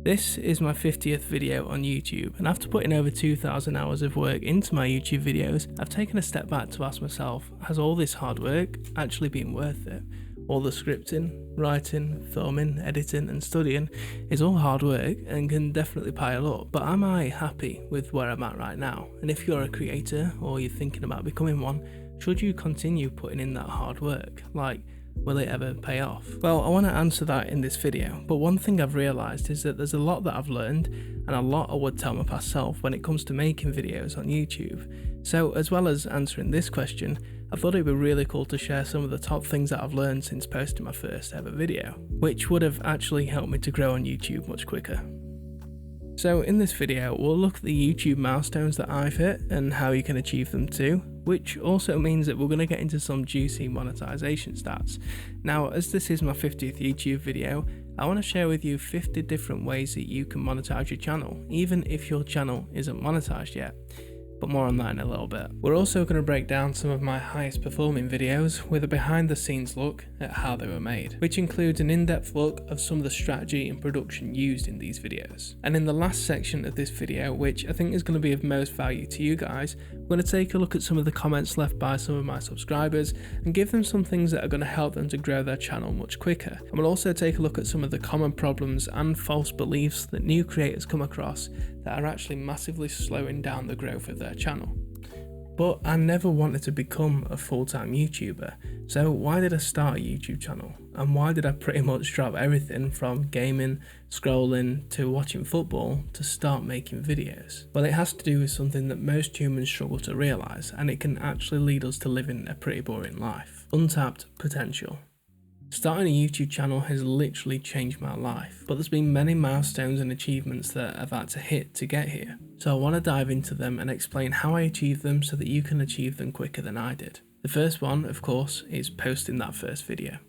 This is my 50th video on YouTube, and after putting over 2,000 hours of work into my YouTube videos, I've taken a step back to ask myself, has all this hard work actually been worth it? All the scripting, writing, filming, editing and studying is all hard work and can definitely pile up, but am I happy with where I'm at right now? And if you're a creator or you're thinking about becoming one, should you continue putting in that hard work? Will it ever pay off? Well, I want to answer that in this video, but one thing I've realised is that there's a lot that I've learned and a lot I would tell my past self when it comes to making videos on YouTube. So as well as answering this question, I thought it'd be really cool to share some of the top things that I've learned since posting my first ever video, which would have actually helped me to grow on YouTube much quicker. So in this video, we'll look at the YouTube milestones that I've hit and how you can achieve them too, which also means that we're going to get into some juicy monetization stats. Now, as this is my 50th YouTube video, I want to share with you 50 different ways that you can monetize your channel, even if your channel isn't monetized yet. But more on that in a little bit. We're also going to break down some of my highest performing videos with a behind the scenes look at how they were made, which includes an in-depth look of some of the strategy and production used in these videos. And in the last section of this video, which I think is going to be of most value to you guys, we're going to take a look at some of the comments left by some of my subscribers and give them some things that are going to help them to grow their channel much quicker. And we'll also take a look at some of the common problems and false beliefs that new creators come across that are actually massively slowing down the growth of their channel. But I never wanted to become a full-time YouTuber, so why did I start a YouTube channel? And why did I pretty much drop everything from gaming, scrolling, to watching football to start making videos? Well, it has to do with something that most humans struggle to realise, and it can actually lead us to living a pretty boring life. Untapped potential. Starting a YouTube channel has literally changed my life, but there's been many milestones and achievements that I've had to hit to get here. So I want to dive into them and explain how I achieved them so that you can achieve them quicker than I did. The first one, of course, is posting that first video.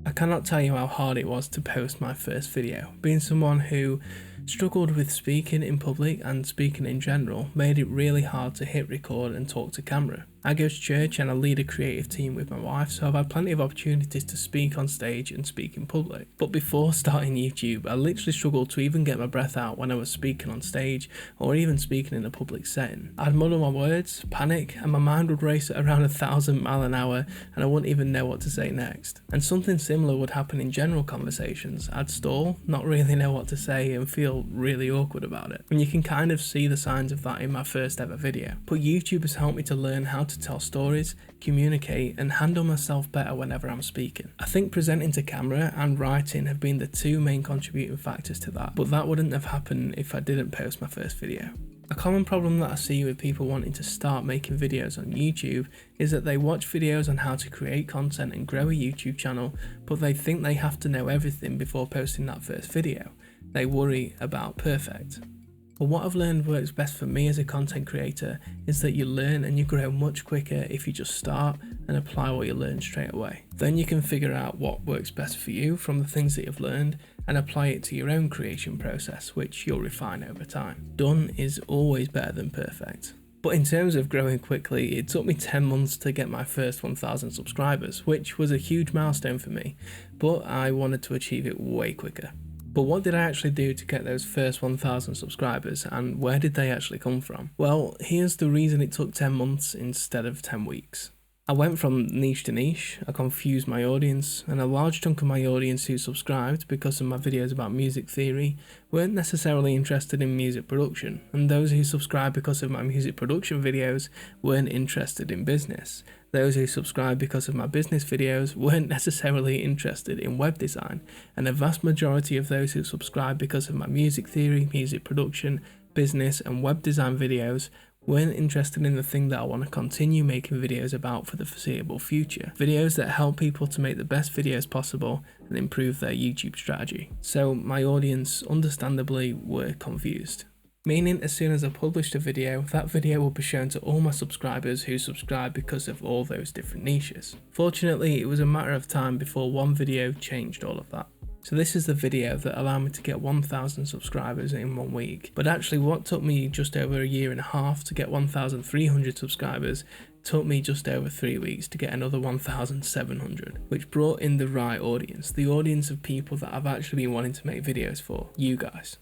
I cannot tell you how hard it was to post my first video. Being someone who struggled with speaking in public and speaking in general made it really hard to hit record and talk to camera. I go to church and I lead a creative team with my wife, so I've had plenty of opportunities to speak on stage and speak in public. But before starting YouTube, I literally struggled to even get my breath out when I was speaking on stage or even speaking in a public setting. I'd muddle my words, panic, and my mind would race at around 1,000 miles an hour and I wouldn't even know what to say next. And something similar would happen in general conversations. I'd stall, not really know what to say and feel really awkward about it. And you can kind of see the signs of that in my first ever video. But YouTube has helped me to learn how to tell stories, communicate and handle myself better whenever I'm speaking. I think presenting to camera and writing have been the two main contributing factors to that, but that wouldn't have happened if I didn't post my first video. A common problem that I see with people wanting to start making videos on YouTube is that they watch videos on how to create content and grow a YouTube channel, but they think they have to know everything before posting that first video. They worry about perfect. But what I've learned works best for me as a content creator is that you learn and you grow much quicker if you just start and apply what you learn straight away. Then you can figure out what works best for you from the things that you've learned and apply it to your own creation process, which you'll refine over time. Done is always better than perfect. But in terms of growing quickly, it took me 10 months to get my first 1,000 subscribers, which was a huge milestone for me, but I wanted to achieve it way quicker. But what did I actually do to get those first 1,000 subscribers and where did they actually come from? Well, here's the reason it took 10 months instead of 10 weeks. I went from niche to niche, I confused my audience, and a large chunk of my audience who subscribed because of my videos about music theory weren't necessarily interested in music production, and those who subscribed because of my music production videos weren't interested in business. Those who subscribed because of my business videos weren't necessarily interested in web design, and the vast majority of those who subscribed because of my music theory, music production, business and web design videos weren't interested in the thing that I want to continue making videos about for the foreseeable future. Videos that help people to make the best videos possible and improve their YouTube strategy. So my audience understandably were confused. Meaning as soon as I published a video, that video will be shown to all my subscribers who subscribed because of all those different niches. Fortunately, it was a matter of time before one video changed all of that. So this is the video that allowed me to get 1,000 subscribers in 1 week. But actually what took me just over a year and a half to get 1,300 subscribers took me just over 3 weeks to get another 1,700, which brought in the right audience, the audience of people that I've actually been wanting to make videos for, you guys.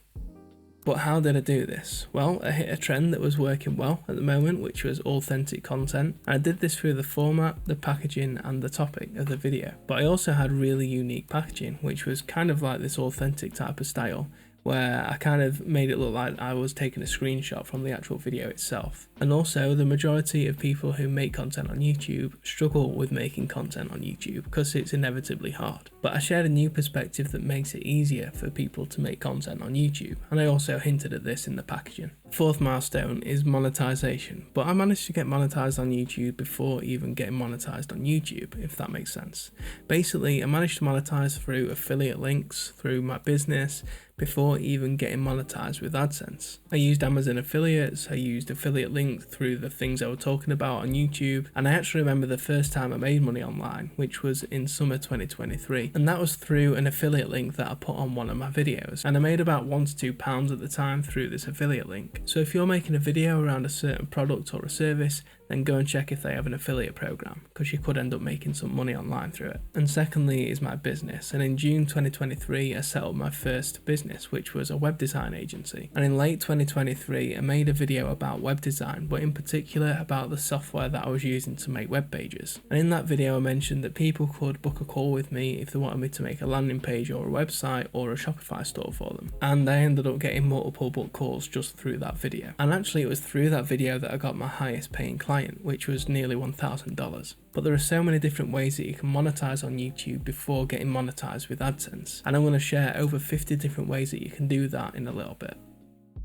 But how did I do this? Well, I hit a trend that was working well at the moment, which was authentic content. And I did this through the format, the packaging and the topic of the video. But I also had really unique packaging, which was kind of like this authentic type of style, where I kind of made it look like I was taking a screenshot from the actual video itself. And also, the majority of people who make content on YouTube struggle with making content on YouTube because it's inevitably hard. But I shared a new perspective that makes it easier for people to make content on YouTube, and I also hinted at this in the packaging. Fourth milestone is monetization, but I managed to get monetized on YouTube before even getting monetized on YouTube, if that makes sense. Basically, I managed to monetize through affiliate links, through my business, before even getting monetized with AdSense. I used Amazon affiliates, I used affiliate links through the things I was talking about on YouTube, and I actually remember the first time I made money online, which was in summer 2023, and that was through an affiliate link that I put on one of my videos, and I made about £1 to £2 at the time through this affiliate link. So if you're making a video around a certain product or a service, then go and check if they have an affiliate program, because you could end up making some money online through it. And secondly is my business, and in June 2023 I set up my first business, which was a web design agency. And in late 2023 I made a video about web design, but in particular about the software that I was using to make web pages. And in that video I mentioned that people could book a call with me if they wanted me to make a landing page or a website or a Shopify store for them. And I ended up getting multiple book calls just through that video. And actually it was through that video that I got my highest paying client, which was nearly $1,000. But there are so many different ways that you can monetize on YouTube before getting monetized with AdSense, and I'm going to share over 50 different ways that you can do that in a little bit.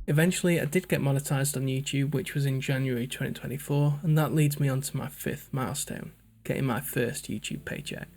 Eventually I did get monetized on YouTube, which was in January 2024, and that leads me on to my fifth milestone, getting my first YouTube paycheck.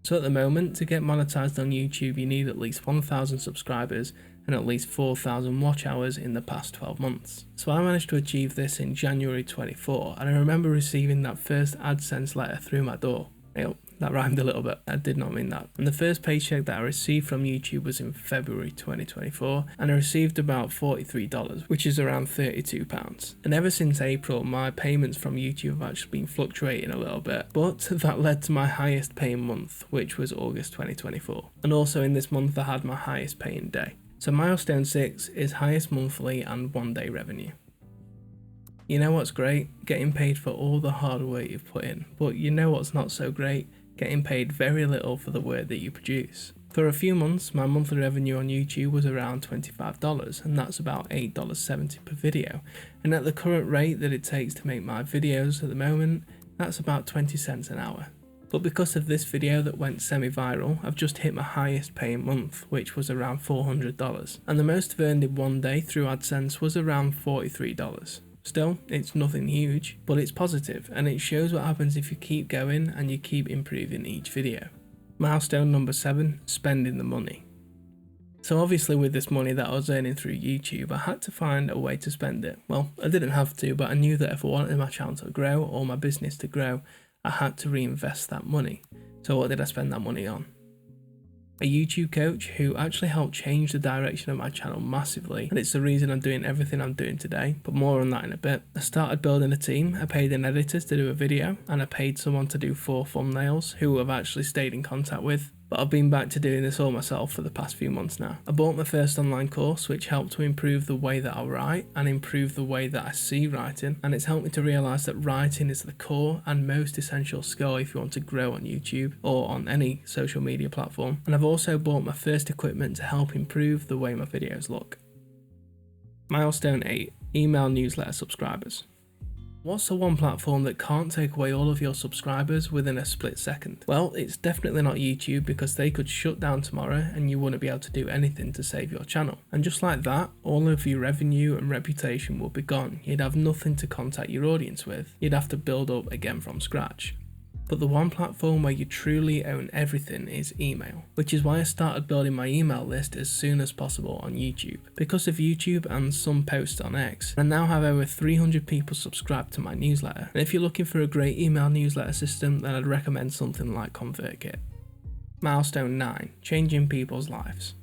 So at the moment, to get monetized on YouTube you need at least 1,000 subscribers and at least 4,000 watch hours in the past 12 months. So I managed to achieve this in January 24, and I remember receiving that first AdSense letter through my door. Yep, that rhymed a little bit, I did not mean that. And the first paycheck that I received from YouTube was in February 2024, and I received about $43, which is around £32. And ever since April, my payments from YouTube have actually been fluctuating a little bit, but that led to my highest paying month, which was August 2024. And also in this month I had my highest paying day. So milestone 6 is highest monthly and 1-day revenue. You know what's great? Getting paid for all the hard work you've put in, but you know what's not so great? Getting paid very little for the work that you produce. For a few months, my monthly revenue on YouTube was around $25, and that's about $8.70 per video. And at the current rate that it takes to make my videos at the moment, that's about 20 cents an hour. But because of this video that went semi-viral, I've just hit my highest paying month, which was around $400. And the most I've earned in 1 day through AdSense was around $43. Still, it's nothing huge, but it's positive, and it shows what happens if you keep going and you keep improving each video. Milestone number 7, spending the money. So obviously with this money that I was earning through YouTube, I had to find a way to spend it. Well, I didn't have to, but I knew that if I wanted my channel to grow or my business to grow, I had to reinvest that money. So what did I spend that money on? A YouTube coach who actually helped change the direction of my channel massively, and it's the reason I'm doing everything I'm doing today, but more on that in a bit. I started building a team, I paid an editor to do a video, and I paid someone to do 4 thumbnails who I've actually stayed in contact with. But I've been back to doing this all myself for the past few months now. I bought my first online course, which helped to improve the way that I write and improve the way that I see writing, and it's helped me to realise that writing is the core and most essential skill if you want to grow on YouTube or on any social media platform. And I've also bought my first equipment to help improve the way my videos look. Milestone 8, email newsletter subscribers. What's the one platform that can't take away all of your subscribers within a split second? Well, it's definitely not YouTube, because they could shut down tomorrow and you wouldn't be able to do anything to save your channel. And just like that, all of your revenue and reputation will be gone. You'd have nothing to contact your audience with. You'd have to build up again from scratch. But the one platform where you truly own everything is email, which is why I started building my email list as soon as possible on YouTube. Because of YouTube and some posts on X, I now have over 300 people subscribed to my newsletter. And if you're looking for a great email newsletter system, then I'd recommend something like ConvertKit. Milestone 9, changing people's lives.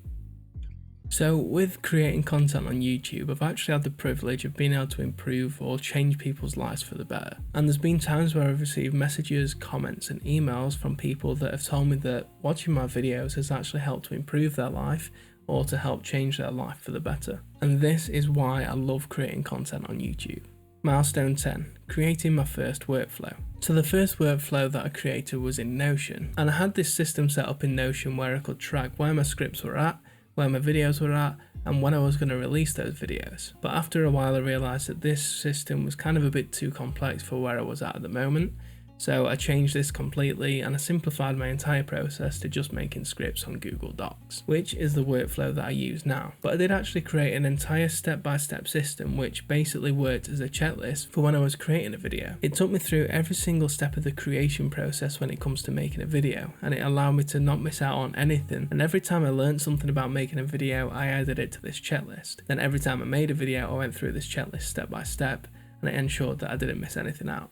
So with creating content on YouTube, I've actually had the privilege of being able to improve or change people's lives for the better. And there's been times where I've received messages, comments and emails from people that have told me that watching my videos has actually helped to improve their life or to help change their life for the better. And this is why I love creating content on YouTube. Milestone 10, creating my first workflow. So the first workflow that I created was in Notion, and I had this system set up in Notion where I could track where my scripts were at, where my videos were at, and when I was going to release those videos. But after a while I realised that this system was kind of a bit too complex for where I was at the moment, so I changed this completely and I simplified my entire process to just making scripts on Google Docs, which is the workflow that I use now. But I did actually create an entire step-by-step system which basically worked as a checklist for when I was creating a video. It took me through every single step of the creation process when it comes to making a video, and it allowed me to not miss out on anything, and every time I learned something about making a video I added it to this checklist. Then every time I made a video I went through this checklist step by step, and it ensured that I didn't miss anything out.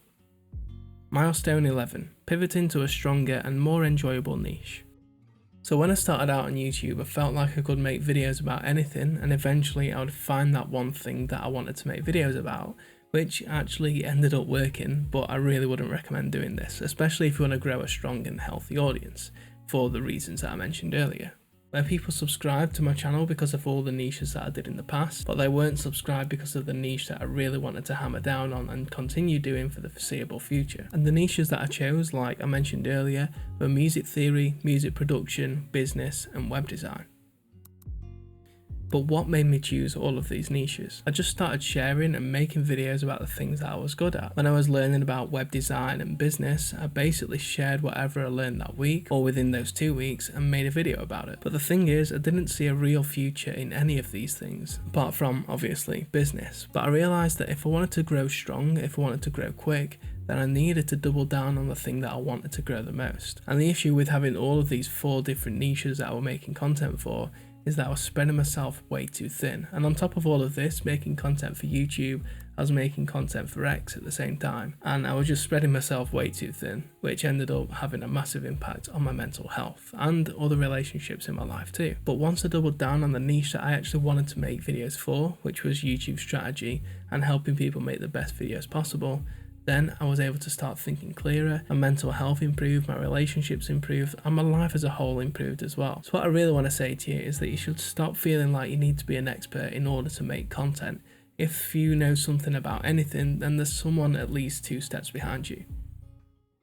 Milestone 11, pivoting to a stronger and more enjoyable niche. So when I started out on YouTube, I felt like I could make videos about anything, and eventually I would find that one thing that I wanted to make videos about, which actually ended up working, but I really wouldn't recommend doing this, especially if you want to grow a strong and healthy audience, for the reasons that I mentioned earlier. Where people subscribed to my channel because of all the niches that I did in the past, but they weren't subscribed because of the niche that I really wanted to hammer down on and continue doing for the foreseeable future. And the niches that I chose, like I mentioned earlier, were music theory, music production, business and web design. But what made me choose all of these niches? I just started sharing and making videos about the things that I was good at. When I was learning about web design and business, I basically shared whatever I learned that week or within those 2 weeks and made a video about it. But the thing is, I didn't see a real future in any of these things, apart from obviously business. But I realised that if I wanted to grow strong, if I wanted to grow quick, then I needed to double down on the thing that I wanted to grow the most. And the issue with having all of these 4 different niches that I was making content for is that I was spreading myself way too thin. And on top of all of this, making content for YouTube, I was making content for X at the same time, and I was just spreading myself way too thin, which ended up having a massive impact on my mental health and other relationships in my life too. But once I doubled down on the niche that I actually wanted to make videos for, which was YouTube strategy and helping people make the best videos possible, then I was able to start thinking clearer, my mental health improved, my relationships improved, and my life as a whole improved as well. So what I really want to say to you is that you should stop feeling like you need to be an expert in order to make content. If you know something about anything, then there's someone at least 2 steps behind you.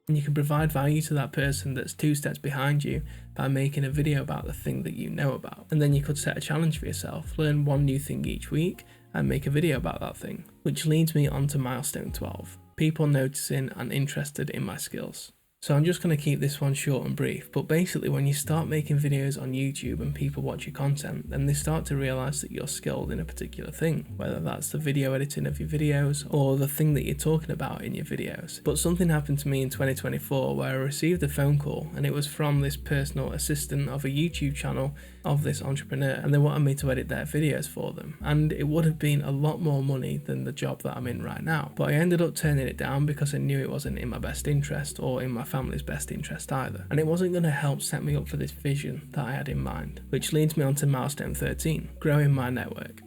And you can provide value to that person that's 2 steps behind you by making a video about the thing that you know about. And then you could set a challenge for yourself, learn one new thing each week and make a video about that thing. Which leads me on to milestone 12. People noticing and interested in my skills. So I'm just going to keep this one short and brief, but basically when you start making videos on YouTube and people watch your content, then they start to realise that you're skilled in a particular thing, whether that's the video editing of your videos or the thing that you're talking about in your videos. But something happened to me in 2024 where I received a phone call, and it was from this personal assistant of a YouTube channel of this entrepreneur, and they wanted me to edit their videos for them, and it would have been a lot more money than the job that I'm in right now, but I ended up turning it down because I knew it wasn't in my best interest or in my family's best interest either, and it wasn't going to help set me up for this vision that I had in mind, which leads me on to milestone 13, growing my network.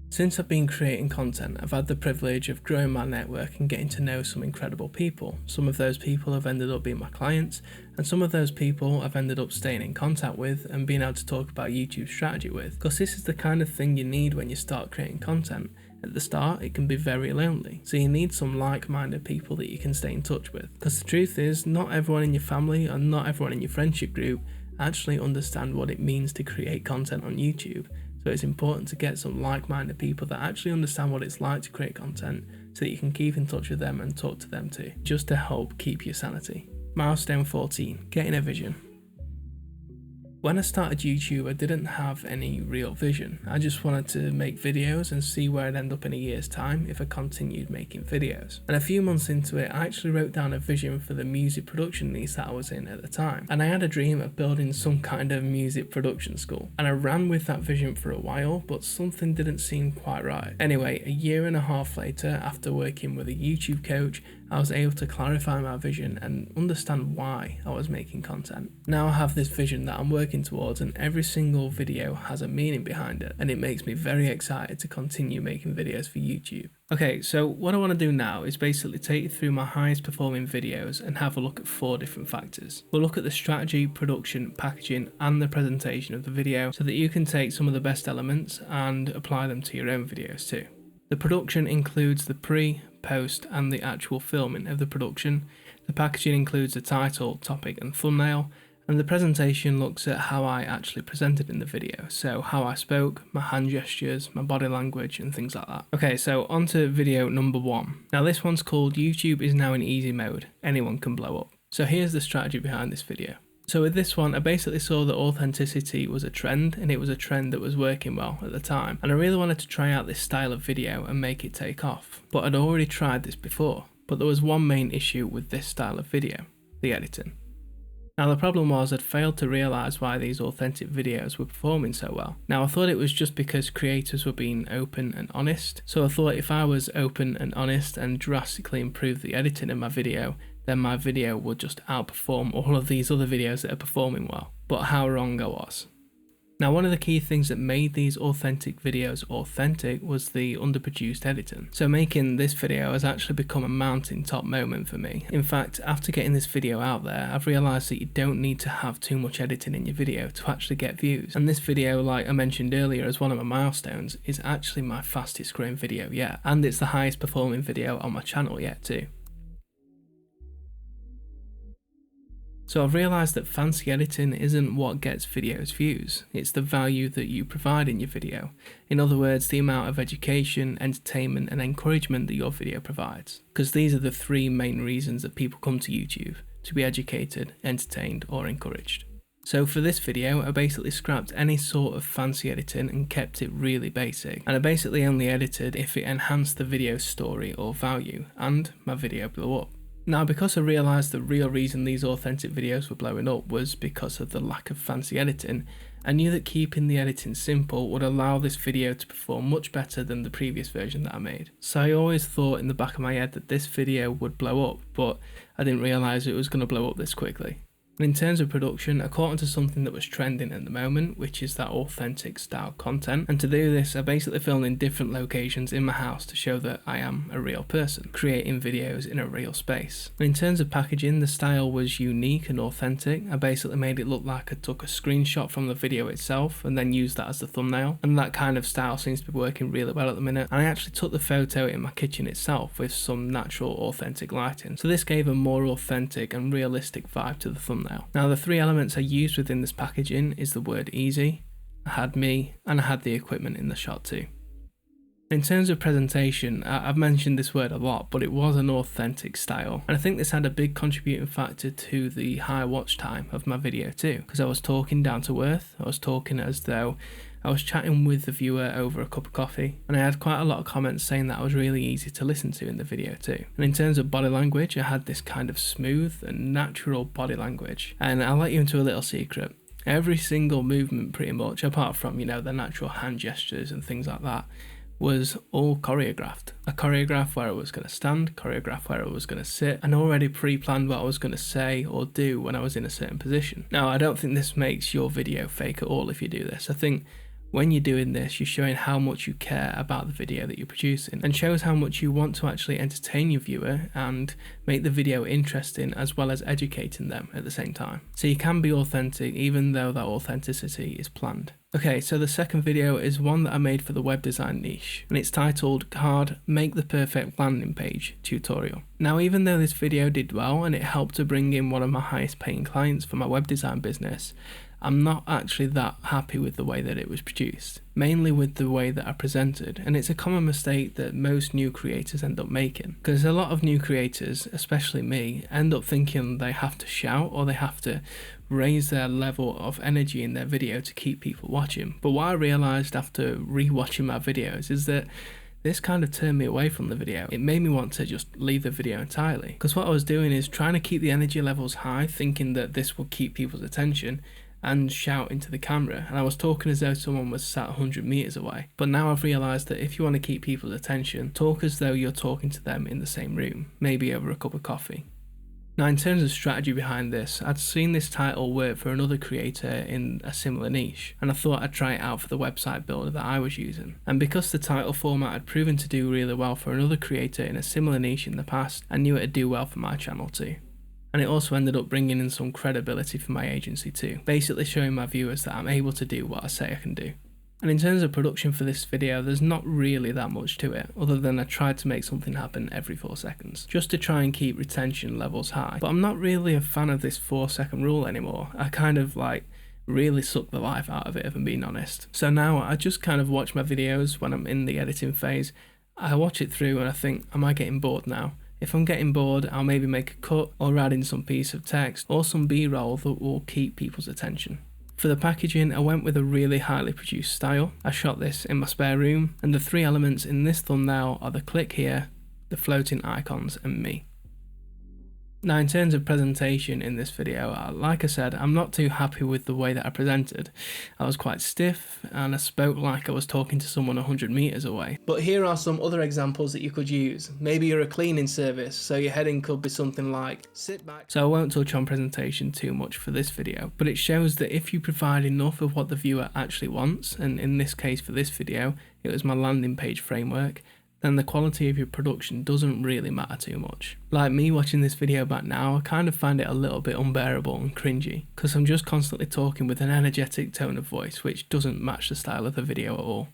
Since I've been creating content, I've had the privilege of growing my network and getting to know some incredible people. Some of those people have ended up being my clients, and some of those people I've ended up staying in contact with and being able to talk about YouTube strategy with, because this is the kind of thing you need when you start creating content. At the start, it can be very lonely, so you need some like-minded people that you can stay in touch with. Because the truth is, not everyone in your family and not everyone in your friendship group actually understand what it means to create content on YouTube. So it's important to get some like-minded people that actually understand what it's like to create content so that you can keep in touch with them and talk to them too, just to help keep your sanity. Milestone 14, getting a vision. When I started YouTube, I didn't have any real vision. I just wanted to make videos and see where I'd end up in a year's time if I continued making videos. And a few months into it, I actually wrote down a vision for the music production niche that I was in at the time. And I had a dream of building some kind of music production school. And I ran with that vision for a while, but something didn't seem quite right. Anyway, a year and a half later, after working with a YouTube coach I was able to clarify my vision and understand why I was making content. Now I have this vision that I'm working towards, and every single video has a meaning behind it, and it makes me very excited to continue making videos for YouTube. Okay, so what I want to do now is basically take you through my highest performing videos and have a look at 4 different factors. We'll look at the strategy, production, packaging and the presentation of the video so that you can take some of the best elements and apply them to your own videos too. The production includes the pre, post and the actual filming of the production. The packaging includes the title, topic and thumbnail. And the presentation looks at how I actually presented in the video, so how I spoke, my hand gestures, my body language and things like that. Okay, so on to video number 1. Now this one's called YouTube is now in easy mode, anyone can blow up. So here's the strategy behind this video. So with this one, I basically saw that authenticity was a trend, and it was a trend that was working well at the time. And I really wanted to try out this style of video and make it take off. But I'd already tried this before, but there was one main issue with this style of video, the editing. Now the problem was I'd failed to realise why these authentic videos were performing so well. Now I thought it was just because creators were being open and honest, so I thought if I was open and honest and drastically improved the editing in my video, then my video would just outperform all of these other videos that are performing well. But how wrong I was. Now one of the key things that made these authentic videos authentic was the underproduced editing. So making this video has actually become a mountaintop moment for me. In fact, after getting this video out there, I've realised that you don't need to have too much editing in your video to actually get views. And this video, like I mentioned earlier as one of my milestones, is actually my fastest growing video yet. And it's the highest performing video on my channel yet too. So I've realised that fancy editing isn't what gets videos views, it's the value that you provide in your video. In other words, the amount of education, entertainment and encouragement that your video provides. Because these are the 3 main reasons that people come to YouTube: to be educated, entertained or encouraged. So for this video, I basically scrapped any sort of fancy editing and kept it really basic. And I basically only edited if it enhanced the video's story or value, and my video blew up. Now because I realised the real reason these authentic videos were blowing up was because of the lack of fancy editing, I knew that keeping the editing simple would allow this video to perform much better than the previous version that I made. So I always thought in the back of my head that this video would blow up, but I didn't realise it was going to blow up this quickly. And in terms of production, I caught onto something that was trending at the moment, which is that authentic style content. And to do this, I basically filmed in different locations in my house to show that I am a real person, creating videos in a real space. And in terms of packaging, the style was unique and authentic. I basically made it look like I took a screenshot from the video itself and then used that as the thumbnail. And that kind of style seems to be working really well at the minute. And I actually took the photo in my kitchen itself with some natural authentic lighting. So this gave a more authentic and realistic vibe to the thumbnail. Now the 3 elements I used within this packaging is the word easy, I had me, and I had the equipment in the shot too. In terms of presentation, I've mentioned this word a lot, but it was an authentic style. And I think this had a big contributing factor to the high watch time of my video too, because I was talking down to earth, I was talking as though I was chatting with the viewer over a cup of coffee, and I had quite a lot of comments saying that I was really easy to listen to in the video too. And in terms of body language, I had this kind of smooth and natural body language. And I'll let you into a little secret. Every single movement pretty much, apart from, you know, the natural hand gestures and things like that, was all choreographed. A choreograph where I was going to stand, choreograph where I was going to sit, and already pre-planned what I was going to say or do when I was in a certain position. Now, I don't think this makes your video fake at all if you do this. I think when you're doing this, you're showing how much you care about the video that you're producing, and shows how much you want to actually entertain your viewer and make the video interesting as well as educating them at the same time. So you can be authentic even though that authenticity is planned. Okay, so the second video is one that I made for the web design niche, and it's titled Card Make the Perfect Landing Page Tutorial. Now even though this video did well and it helped to bring in one of my highest paying clients for my web design business, I'm not actually that happy with the way that it was produced, mainly with the way that I presented, and it's a common mistake that most new creators end up making, because a lot of new creators, especially me, end up thinking they have to shout or they have to raise their level of energy in their video to keep people watching. But what I realised after re-watching my videos is that this kind of turned me away from the video. It made me want to just leave the video entirely, because what I was doing is trying to keep the energy levels high, thinking that this would keep people's attention, and shout into the camera, and I was talking as though someone was sat 100 meters away. But now I've realised that if you want to keep people's attention, talk as though you're talking to them in the same room, maybe over a cup of coffee. Now, in terms of strategy behind this, I'd seen this title work for another creator in a similar niche, and I thought I'd try it out for the website builder that I was using. And because the title format had proven to do really well for another creator in a similar niche in the past, I knew it'd do well for my channel too. And it also ended up bringing in some credibility for my agency too, basically showing my viewers that I'm able to do what I say I can do. And in terms of production for this video, there's not really that much to it, other than I tried to make something happen every 4 seconds, just to try and keep retention levels high. But I'm not really a fan of this 4-second rule anymore. I kind of really suck the life out of it, if I'm being honest. So now I just kind of watch my videos when I'm in the editing phase. I watch it through and I think, am I getting bored now? If I'm getting bored, I'll maybe make a cut or add in some piece of text or some B-roll that will keep people's attention. For the packaging, I went with a really highly produced style. I shot this in my spare room, and the 3 elements in this thumbnail are the click here, the floating icons, and me. Now, in terms of presentation in this video, like I said, I'm not too happy with the way that I presented. I was quite stiff and I spoke like I was talking to someone 100 meters away. But here are some other examples that you could use. Maybe you're a cleaning service, so your heading could be something like, sit back. So I won't touch on presentation too much for this video, but it shows that if you provide enough of what the viewer actually wants, and in this case for this video, it was my landing page framework, then the quality of your production doesn't really matter too much. Like me watching this video back now, I kind of find it a little bit unbearable and cringy, because I'm just constantly talking with an energetic tone of voice which doesn't match the style of the video at all.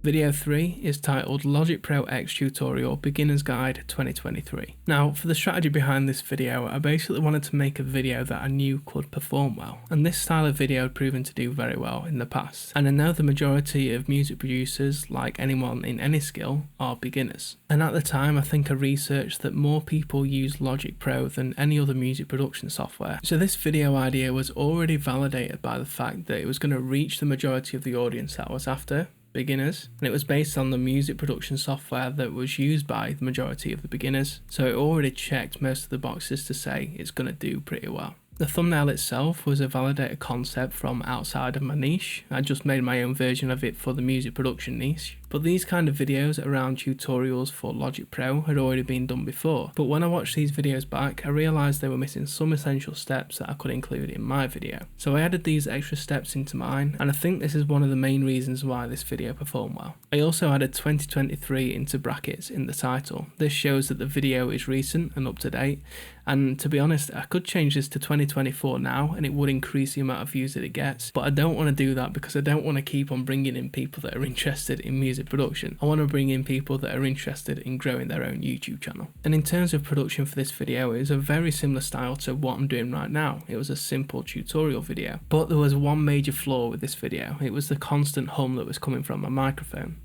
Video 3 is titled Logic Pro X Tutorial Beginner's Guide 2023. Now, for the strategy behind this video, I basically wanted to make a video that I knew could perform well, and this style of video had proven to do very well in the past. And I know the majority of music producers, like anyone in any skill, are beginners. And at the time, I think I researched that more people use Logic Pro than any other music production software. So this video idea was already validated by the fact that it was going to reach the majority of the audience that I was after, beginners, and it was based on the music production software that was used by the majority of the beginners, so it already checked most of the boxes to say it's going to do pretty well. The thumbnail itself was a validated concept from outside of my niche. I just made my own version of it for the music production niche. But these kind of videos around tutorials for Logic Pro had already been done before. But when I watched these videos back, I realised they were missing some essential steps that I could include in my video. So I added these extra steps into mine, and I think this is one of the main reasons why this video performed well. I also added 2023 into brackets in the title. This shows that the video is recent and up to date, and to be honest, I could change this to 2024 now and it would increase the amount of views that it gets, but I don't want to do that because I don't want to keep on bringing in people that are interested in music production. I want to bring in people that are interested in growing their own YouTube channel. And in terms of production for this video, it was a very similar style to what I'm doing right now. It was a simple tutorial video, but there was one major flaw with this video. It was the constant hum that was coming from my microphone.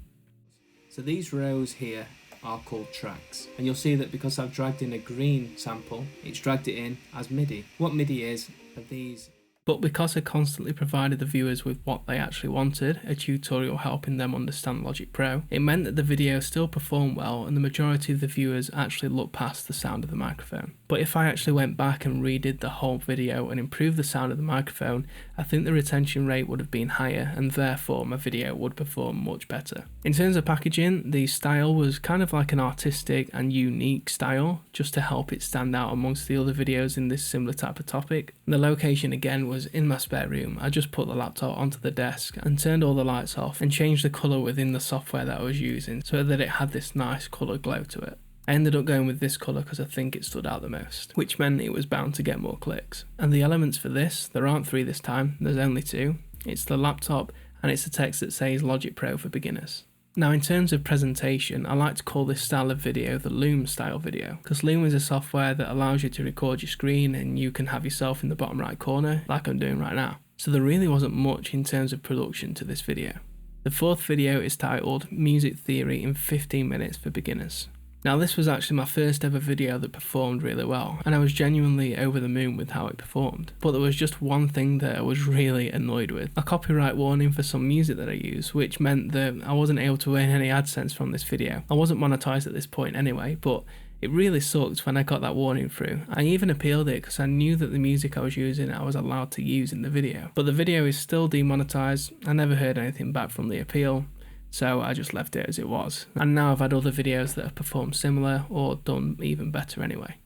So these rows here are called tracks, and you'll see that because I've dragged in a green sample, it's dragged it in as MIDI. What MIDI is are these. But because I constantly provided the viewers with what they actually wanted, a tutorial helping them understand Logic Pro, it meant that the video still performed well and the majority of the viewers actually looked past the sound of the microphone. But if I actually went back and redid the whole video and improved the sound of the microphone, I think the retention rate would have been higher and therefore my video would perform much better. In terms of packaging, the style was kind of like an artistic and unique style, just to help it stand out amongst the other videos in this similar type of topic. And the location again was in my spare room. I just put the laptop onto the desk and turned all the lights off and changed the colour within the software that I was using so that it had this nice colour glow to it. I ended up going with this colour because I think it stood out the most, which meant it was bound to get more clicks. And the elements for this, there aren't 3 this time, there's only 2. It's the laptop and it's the text that says Logic Pro for beginners. Now in terms of presentation, I like to call this style of video the Loom style video, because Loom is a software that allows you to record your screen and you can have yourself in the bottom right corner, like I'm doing right now. So there really wasn't much in terms of production to this video. The 4th video is titled Music Theory in 15 Minutes for Beginners. Now this was actually my first ever video that performed really well, and I was genuinely over the moon with how it performed. But there was just one thing that I was really annoyed with. A copyright warning for some music that I use, which meant that I wasn't able to earn any AdSense from this video. I wasn't monetized at this point anyway, but It really sucked when I got that warning through. I even appealed it because I knew that the music I was using I was allowed to use in the video. But the video is still demonetized. I never heard anything back from the appeal, so I just left it as it was. And now I've had other videos that have performed similar or done even better anyway.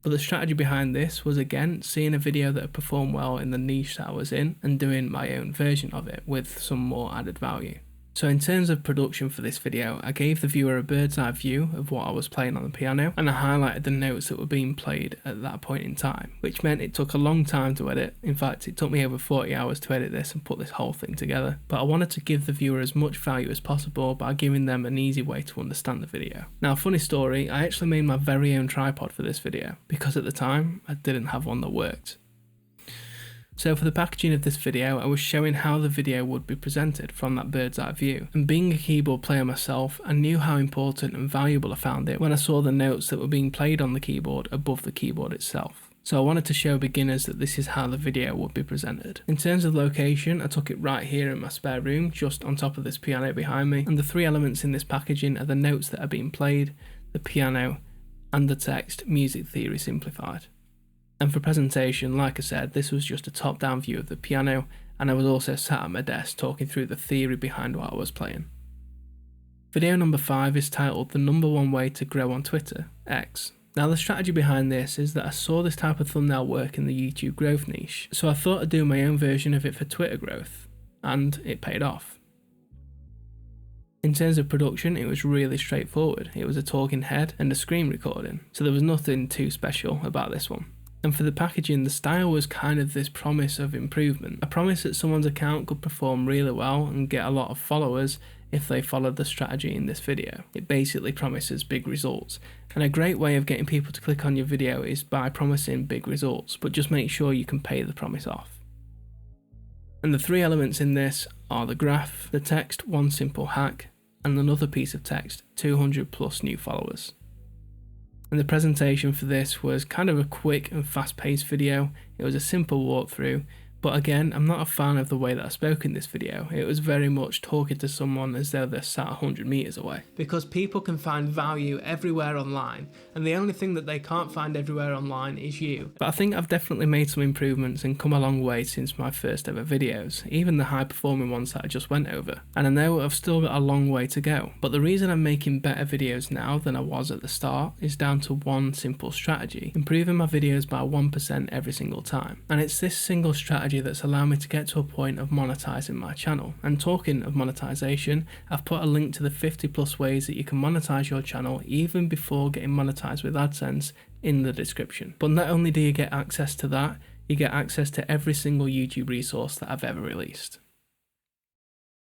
But the strategy behind this was, again, seeing a video that had performed well in the niche that I was in and doing my own version of it with some more added value. So in terms of production for this video, I gave the viewer a bird's eye view of what I was playing on the piano, and I highlighted the notes that were being played at that point in time, which meant it took a long time to edit. In fact, it took me over 40 hours to edit this and put this whole thing together. But I wanted to give the viewer as much value as possible by giving them an easy way to understand the video. Now, funny story, I actually made my very own tripod for this video, because at the time, I didn't have one that worked. So for the packaging of this video, I was showing how the video would be presented from that bird's eye view. And being a keyboard player myself, I knew how important and valuable I found it when I saw the notes that were being played on the keyboard above the keyboard itself. So I wanted to show beginners that this is how the video would be presented. In terms of location, I took it right here in my spare room, just on top of this piano behind me. And the three elements in this packaging are the notes that are being played, the piano, and the text Music Theory Simplified. And for presentation, like I said, this was just a top-down view of the piano, and I was also sat at my desk talking through the theory behind what I was playing. Video number 5 is titled The Number One Way to Grow on Twitter, X. Now the strategy behind this is that I saw this type of thumbnail work in the YouTube growth niche, so I thought I'd do my own version of it for Twitter growth, and it paid off. In terms of production, it was really straightforward. It was a talking head and a screen recording, so there was nothing too special about this one. And for the packaging, the style was kind of this promise of improvement. A promise that someone's account could perform really well and get a lot of followers if they followed the strategy in this video. It basically promises big results. And a great way of getting people to click on your video is by promising big results, but just make sure you can pay the promise off. And the three elements in this are the graph, the text, one simple hack, and another piece of text, 200 plus new followers. And the presentation for this was kind of a quick and fast-paced video. It was a simple walkthrough, but again, I'm not a fan of the way that I spoke in this video. It was very much talking to someone as though they're sat 100 meters away. Because people can find value everywhere online, and the only thing that they can't find everywhere online is you. But I think I've definitely made some improvements and come a long way since my first ever videos, even the high performing ones that I just went over. And I know I've still got a long way to go, but the reason I'm making better videos now than I was at the start is down to one simple strategy: improving my videos by 1% every single time. And it's this single strategy that's allowed me to get to a point of monetizing my channel. And talking of monetization, I've put a link to the 50 plus ways that you can monetize your channel even before getting monetized with AdSense in the description. But not only do you get access to that, you get access to every single YouTube resource that I've ever released.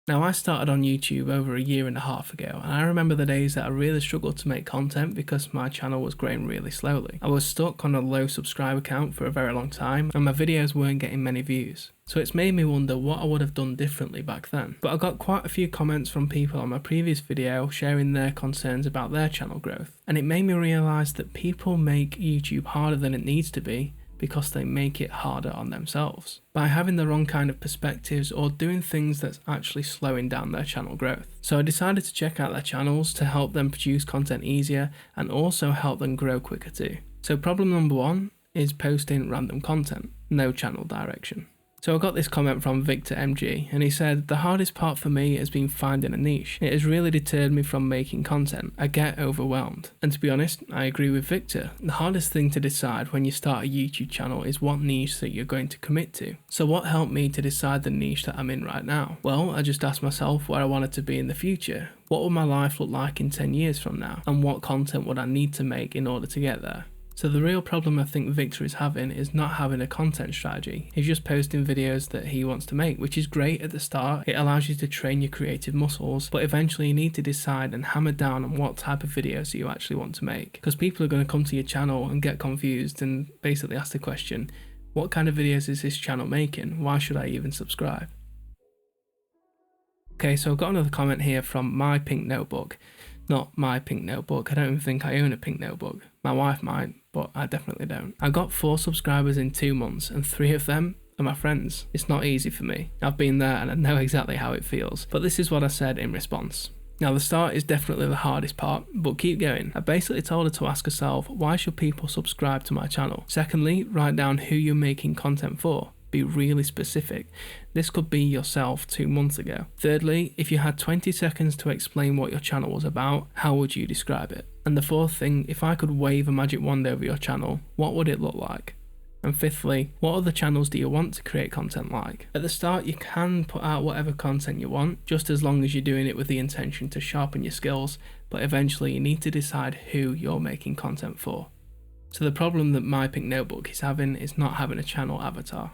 Now, I started on YouTube over a year and a half ago, and I remember the days that I really struggled to make content because my channel was growing really slowly. I was stuck on a low subscriber count for a very long time, and my videos weren't getting many views. So it's made me wonder what I would have done differently back then. But I got quite a few comments from people on my previous video sharing their concerns about their channel growth, and it made me realise that people make YouTube harder than it needs to be because they make it harder on themselves by having the wrong kind of perspectives or doing things that's actually slowing down their channel growth. So I decided to check out their channels to help them produce content easier and also help them grow quicker too. So problem number 1 is posting random content, no channel direction. So I got this comment from Victor MG, and he said, "The hardest part for me has been finding a niche. It has really deterred me from making content. I get overwhelmed." And to be honest, I agree with Victor. The hardest thing to decide when you start a YouTube channel is what niche that you're going to commit to. So what helped me to decide the niche that I'm in right now? Well, I just asked myself where I wanted to be in the future. What would my life look like in 10 years from now? And what content would I need to make in order to get there? So the real problem I think Victor is having is not having a content strategy. He's just posting videos that he wants to make, which is great at the start. It allows you to train your creative muscles, but eventually you need to decide and hammer down on what type of videos you actually want to make. Because people are going to come to your channel and get confused and basically ask the question, what kind of videos is this channel making? Why should I even subscribe? Okay, so I've got another comment here from My Pink Notebook. Not my pink notebook. I don't even think I own a pink notebook. My wife might, but I definitely don't. I got 4 subscribers in 2 months, and 3 of them are my friends. It's not easy for me. I've been there and I know exactly how it feels. But this is what I said in response. Now the start is definitely the hardest part, but keep going. I basically told her to ask herself, why should people subscribe to my channel? Secondly, write down who you're making content for. Be really specific. This could be yourself 2 months ago. Thirdly, if you had 20 seconds to explain what your channel was about, how would you describe it? And the fourth thing, if I could wave a magic wand over your channel, what would it look like? And fifthly, what other channels do you want to create content like? At the start, you can put out whatever content you want, just as long as you're doing it with the intention to sharpen your skills, but eventually you need to decide who you're making content for. So the problem that my pink notebook is having is not having a channel avatar.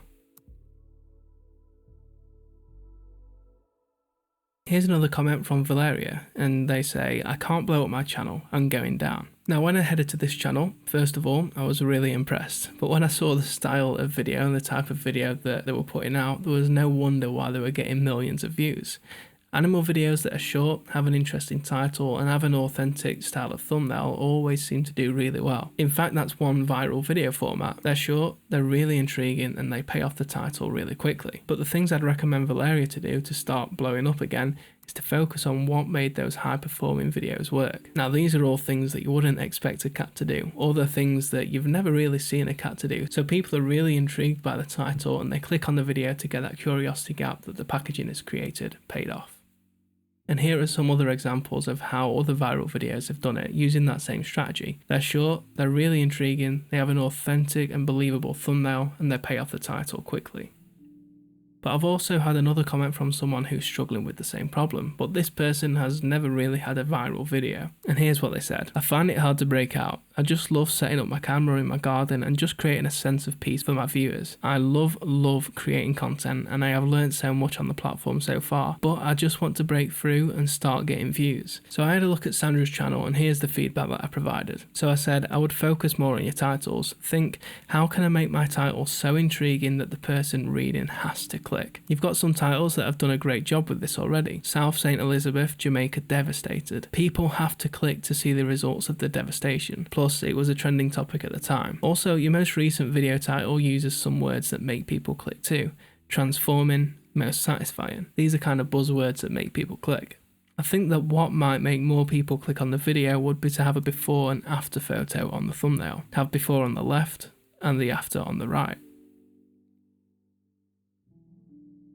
Here's another comment from Valeria, and they say, I can't blow up my channel, I'm going down. Now when I headed to this channel, first of all, I was really impressed, but when I saw the style of video and the type of video that they were putting out, there was no wonder why they were getting millions of views. Animal videos that are short, have an interesting title, and have an authentic style of thumbnail always seem to do really well. In fact, that's one viral video format. They're short, they're really intriguing, and they pay off the title really quickly. But the things I'd recommend Valeria to do to start blowing up again is to focus on what made those high-performing videos work. Now, these are all things that you wouldn't expect a cat to do, or the things that you've never really seen a cat to do. So people are really intrigued by the title, and they click on the video to get that curiosity gap that the packaging has created paid off. And here are some other examples of how other viral videos have done it using that same strategy. They're short, they're really intriguing, they have an authentic and believable thumbnail, and they pay off the title quickly. But I've also had another comment from someone who's struggling with the same problem, but this person has never really had a viral video. And here's what they said. I find it hard to break out. I just love setting up my camera in my garden and just creating a sense of peace for my viewers. I love creating content, and I have learned so much on the platform so far, but I just want to break through and start getting views. So I had a look at Sandra's channel, and here's the feedback that I provided. So I said I would focus more on your titles. Think, how can I make my title so intriguing that the person reading has to click? You've got some titles that have done a great job with this already. South St. Elizabeth, Jamaica devastated. People have to click to see the results of the devastation. Plus, it was a trending topic at the time. Also, your most recent video title uses some words that make people click too. Transforming, most satisfying. These are kind of buzzwords that make people click. I think that what might make more people click on the video would be to have a before and after photo on the thumbnail. Have before on the left and the after on the right.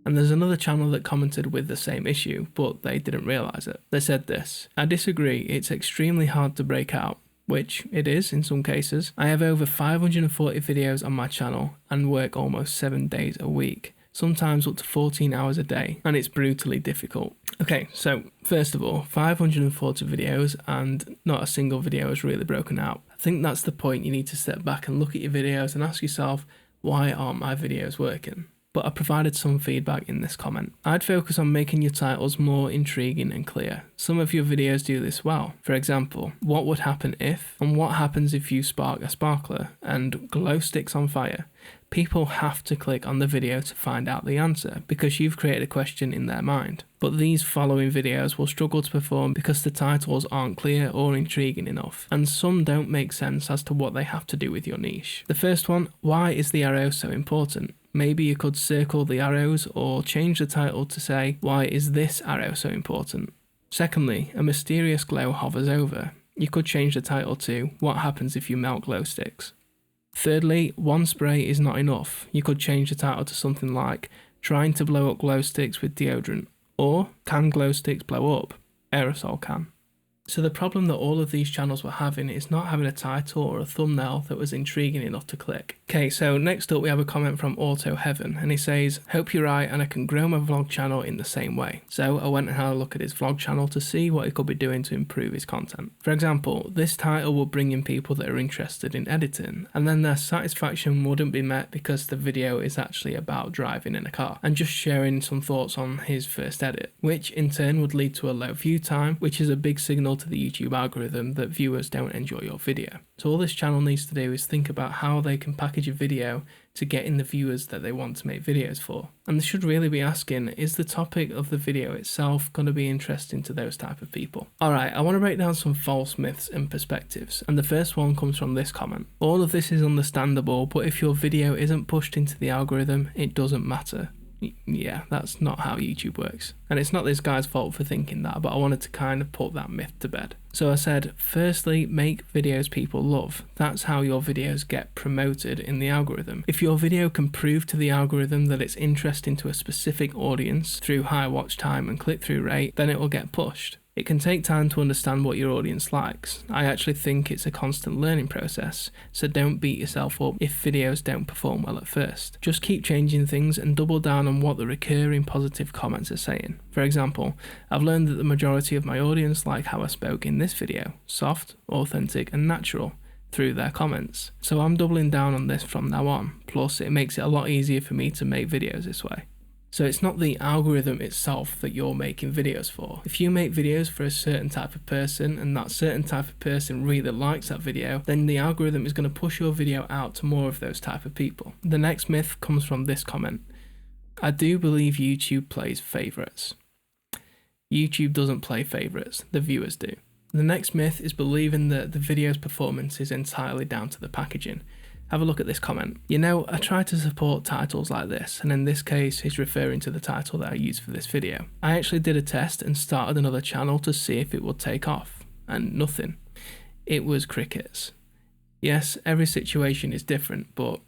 And there's another channel that commented with the same issue, but they didn't realise it. They said this: I disagree, it's extremely hard to break out, which it is in some cases. I have over 540 videos on my channel and work almost 7 days a week, sometimes up to 14 hours a day, and it's brutally difficult. Okay, so first of all, 540 videos and not a single video is really broken out. I think that's the point. You need to step back and look at your videos and ask yourself, why aren't my videos working? But I provided some feedback in this comment. I'd focus on making your titles more intriguing and clear. Some of your videos do this well. For example, what would happen if, and what happens if you spark a sparkler and glow sticks on fire? People have to click on the video to find out the answer because you've created a question in their mind. But these following videos will struggle to perform because the titles aren't clear or intriguing enough, and some don't make sense as to what they have to do with your niche. The first one, why is the arrow so important? Maybe you could circle the arrows or change the title to say, why is this arrow so important? Secondly, a mysterious glow hovers over. You could change the title to, what happens if you melt glow sticks? Thirdly, one spray is not enough. You could change the title to something like, trying to blow up glow sticks with deodorant, or can glow sticks blow up? Aerosol can. So the problem that all of these channels were having is not having a title or a thumbnail that was intriguing enough to click. Okay, so next up we have a comment from Auto Heaven, and he says, hope you're right and I can grow my vlog channel in the same way. So I went and had a look at his vlog channel to see what he could be doing to improve his content. For example, this title will bring in people that are interested in editing, and then their satisfaction wouldn't be met because the video is actually about driving in a car and just sharing some thoughts on his first edit, which in turn would lead to a low view time, which is a big signal to the YouTube algorithm that viewers don't enjoy your video. So all this channel needs to do is think about how they can package a video to get in the viewers that they want to make videos for. And they should really be asking, is the topic of the video itself going to be interesting to those type of people? Alright, I want to break down some false myths and perspectives, and the first one comes from this comment. All of this is understandable, but if your video isn't pushed into the algorithm, it doesn't matter. Yeah, that's not how YouTube works. And it's not this guy's fault for thinking that, but I wanted to kind of put that myth to bed. So I said, firstly, make videos people love. That's how your videos get promoted in the algorithm. If your video can prove to the algorithm that it's interesting to a specific audience through high watch time and click-through rate, then it will get pushed. It can take time to understand what your audience likes. I actually think it's a constant learning process, so don't beat yourself up if videos don't perform well at first. Just keep changing things and double down on what the recurring positive comments are saying. For example, I've learned that the majority of my audience like how I spoke in this video, soft, authentic and natural, through their comments. So I'm doubling down on this from now on, plus it makes it a lot easier for me to make videos this way. So it's not the algorithm itself that you're making videos for. If you make videos for a certain type of person and that certain type of person really likes that video, then the algorithm is going to push your video out to more of those type of people. The next myth comes from this comment. I do believe YouTube plays favorites. YouTube doesn't play favorites, the viewers do. The next myth is believing that the video's performance is entirely down to the packaging. Have a look at this comment. You know, I try to support titles like this, and in this case, he's referring to the title that I used for this video. I actually did a test and started another channel to see if it would take off, and nothing. It was crickets. Yes, every situation is different, but...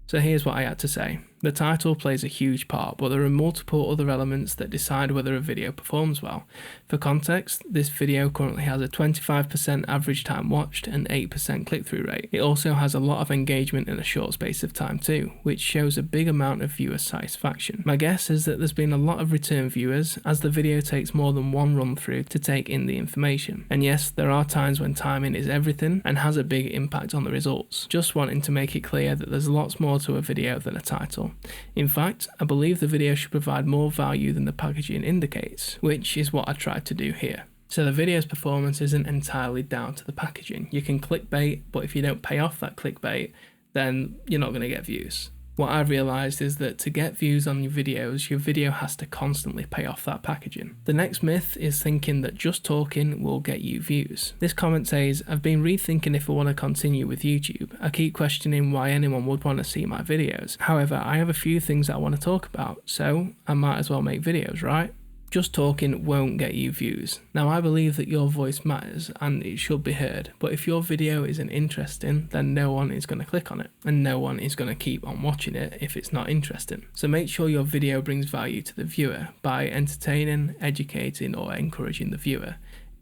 So here's what I had to say. The title plays a huge part, but there are multiple other elements that decide whether a video performs well. For context, this video currently has a 25% average time watched and 8% click-through rate. It also has a lot of engagement in a short space of time too, which shows a big amount of viewer satisfaction. My guess is that there's been a lot of return viewers, as the video takes more than one run through to take in the information. And yes, there are times when timing is everything and has a big impact on the results. Just wanting to make it clear that there's lots more to a video than a title. In fact, I believe the video should provide more value than the packaging indicates, which is what I tried to do here. So the video's performance isn't entirely down to the packaging. You can clickbait, but if you don't pay off that clickbait, then you're not going to get views. What I've realised is that to get views on your video has to constantly pay off that packaging. The next myth is thinking that just talking will get you views. This comment says, I've been rethinking if I want to continue with YouTube. I keep questioning why anyone would want to see my videos. However, I have a few things that I want to talk about, so I might as well make videos, right? Just talking won't get you views. Now, I believe that your voice matters and it should be heard, but if your video isn't interesting, then no one is going to click on it, and no one is going to keep on watching it if it's not interesting. So make sure your video brings value to the viewer by entertaining, educating, or encouraging the viewer,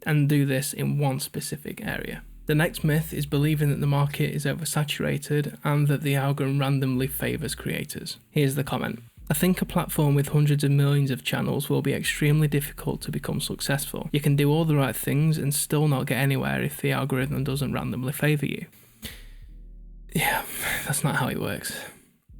and do this in one specific area. The next myth is believing that the market is oversaturated and that the algorithm randomly favours creators. Here's the comment. I think a platform with hundreds of millions of channels will be extremely difficult to become successful. You can do all the right things and still not get anywhere if the algorithm doesn't randomly favour you. Yeah, that's not how it works.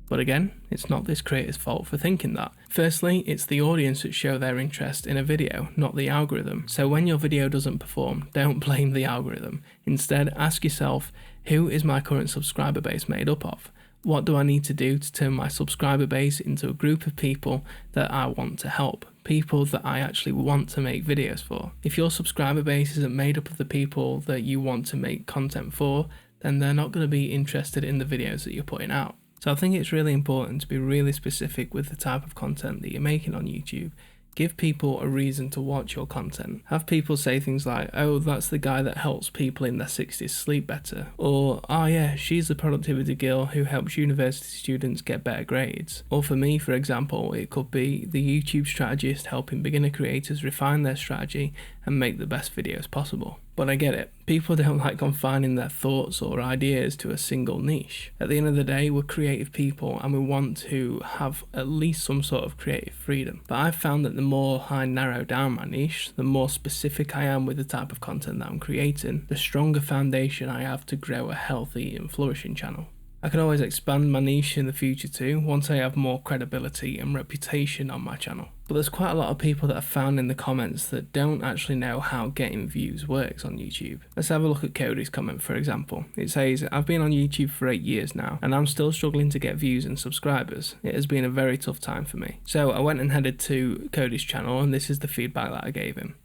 But again, it's not this creator's fault for thinking that. Firstly, it's the audience that show their interest in a video, not the algorithm. So when your video doesn't perform, don't blame the algorithm. Instead, ask yourself, who is my current subscriber base made up of? What do I need to do to turn my subscriber base into a group of people that I want to help? People that I actually want to make videos for. If your subscriber base isn't made up of the people that you want to make content for, then they're not going to be interested in the videos that you're putting out. So I think it's really important to be really specific with the type of content that you're making on YouTube. Give people a reason to watch your content. Have people say things like, oh, that's the guy that helps people in their 60s sleep better. Or, oh yeah, she's the productivity girl who helps university students get better grades. Or for me, for example, it could be the YouTube strategist helping beginner creators refine their strategy and make the best videos possible. But I get it. People don't like confining their thoughts or ideas to a single niche. At the end of the day, we're creative people and we want to have at least some sort of creative freedom. But I've found that the more I narrow down my niche, the more specific I am with the type of content that I'm creating, the stronger foundation I have to grow a healthy and flourishing channel. I can always expand my niche in the future too, once I have more credibility and reputation on my channel. But there's quite a lot of people that I've found in the comments that don't actually know how getting views works on YouTube. Let's have a look at Cody's comment, for example. It says, I've been on YouTube for 8 years now, and I'm still struggling to get views and subscribers. It has been a very tough time for me. So I went and headed to Cody's channel, and this is the feedback that I gave him.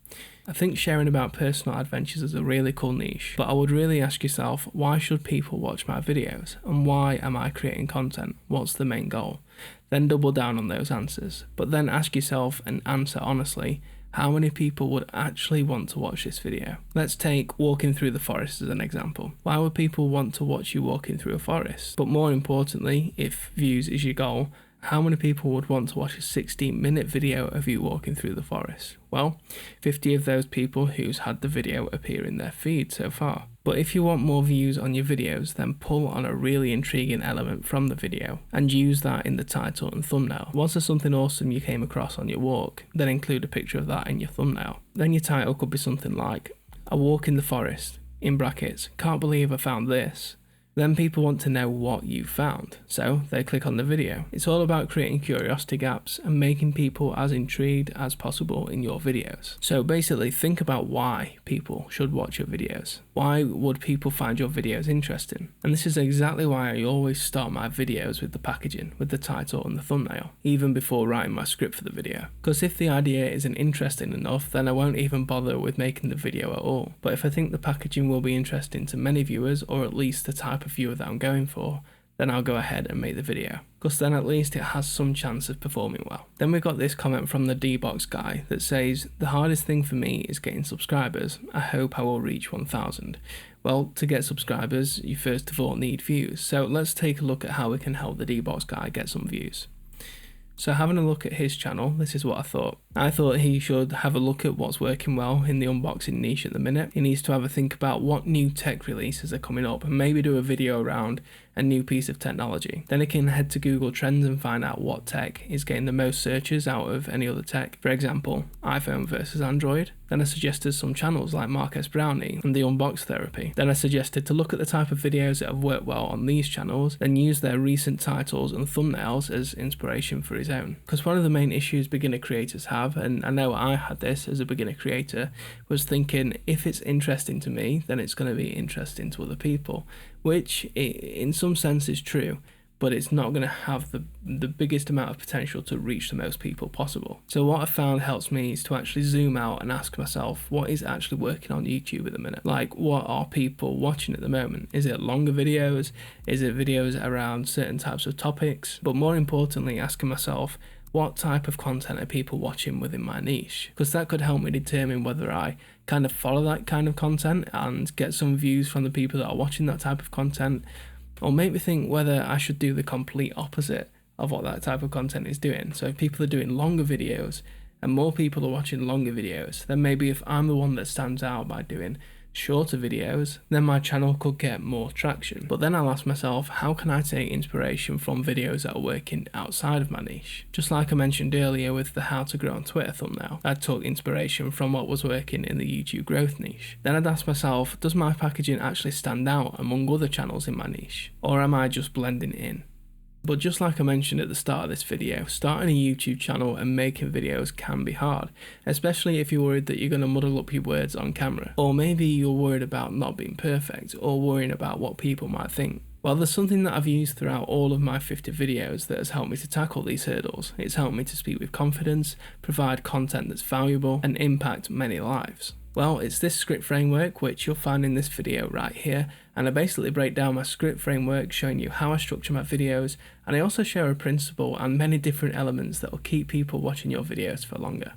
I think sharing about personal adventures is a really cool niche, but I would really ask yourself, why should people watch my videos? And why am I creating content? What's the main goal? Then double down on those answers, but then ask yourself and answer honestly, how many people would actually want to watch this video? Let's take walking through the forest as an example. Why would people want to watch you walking through a forest? But more importantly, if views is your goal, how many people would want to watch a 16-minute video of you walking through the forest? Well, 50 of those people who's had the video appear in their feed so far. But if you want more views on your videos, then pull on a really intriguing element from the video and use that in the title and thumbnail. Was there something awesome you came across on your walk? Then include a picture of that in your thumbnail. Then your title could be something like, "A walk in the forest," in brackets, "Can't believe I found this." Then people want to know what you found, so they click on the video. It's all about creating curiosity gaps and making people as intrigued as possible in your videos. So basically think about why people should watch your videos. Why would people find your videos interesting? And this is exactly why I always start my videos with the packaging, with the title and the thumbnail, even before writing my script for the video. Because if the idea isn't interesting enough, then I won't even bother with making the video at all. But if I think the packaging will be interesting to many viewers, or at least the type of viewer that I'm going for, then I'll go ahead and make the video, because then at least it has some chance of performing well. Then we've got this comment from the D-Box guy that says, "The hardest thing for me is getting subscribers. I hope I will reach 1,000. Well, to get subscribers, you first of all need views. So let's take a look at how we can help the D-Box guy get some views. So having a look at his channel, this is what I thought. I thought he should have a look at what's working well in the unboxing niche at the minute. He needs to have a think about what new tech releases are coming up and maybe do a video around a new piece of technology. Then he can head to Google Trends and find out what tech is getting the most searches out of any other tech. For example, iPhone versus Android. Then I suggested some channels like Marques Brownie and the Unbox Therapy. Then I suggested to look at the type of videos that have worked well on these channels, then use their recent titles and thumbnails as inspiration for his own. Because one of the main issues beginner creators have, and I know I had this as a beginner creator, was thinking if it's interesting to me, then it's going to be interesting to other people, which in some sense is true, but it's not going to have the biggest amount of potential to reach the most people possible. So what I found helps me is to actually zoom out and ask myself, what is actually working on YouTube at the minute? Like, what are people watching at the moment? Is it longer videos? Is it videos around certain types of topics? But more importantly, asking myself, what type of content are people watching within my niche? Because that could help me determine whether I kind of follow that kind of content and get some views from the people that are watching that type of content, or make me think whether I should do the complete opposite of what that type of content is doing. So if people are doing longer videos and more people are watching longer videos, then maybe if I'm the one that stands out by doing shorter videos, then my channel could get more traction. But then I'll ask myself, how can I take inspiration from videos that are working outside of my niche? Just like I mentioned earlier with the how to grow on Twitter thumbnail, I took inspiration from what was working in the YouTube growth niche. Then I'd ask myself, does my packaging actually stand out among other channels in my niche? Or am I just blending in? But just like I mentioned at the start of this video, starting a YouTube channel and making videos can be hard, especially if you're worried that you're going to muddle up your words on camera. Or maybe you're worried about not being perfect, or worrying about what people might think. Well, there's something that I've used throughout all of my 50 videos that has helped me to tackle these hurdles. It's helped me to speak with confidence, provide content that's valuable, and impact many lives. Well, it's this script framework which you'll find in this video right here, and I basically break down my script framework showing you how I structure my videos, and I also share a principle and many different elements that will keep people watching your videos for longer.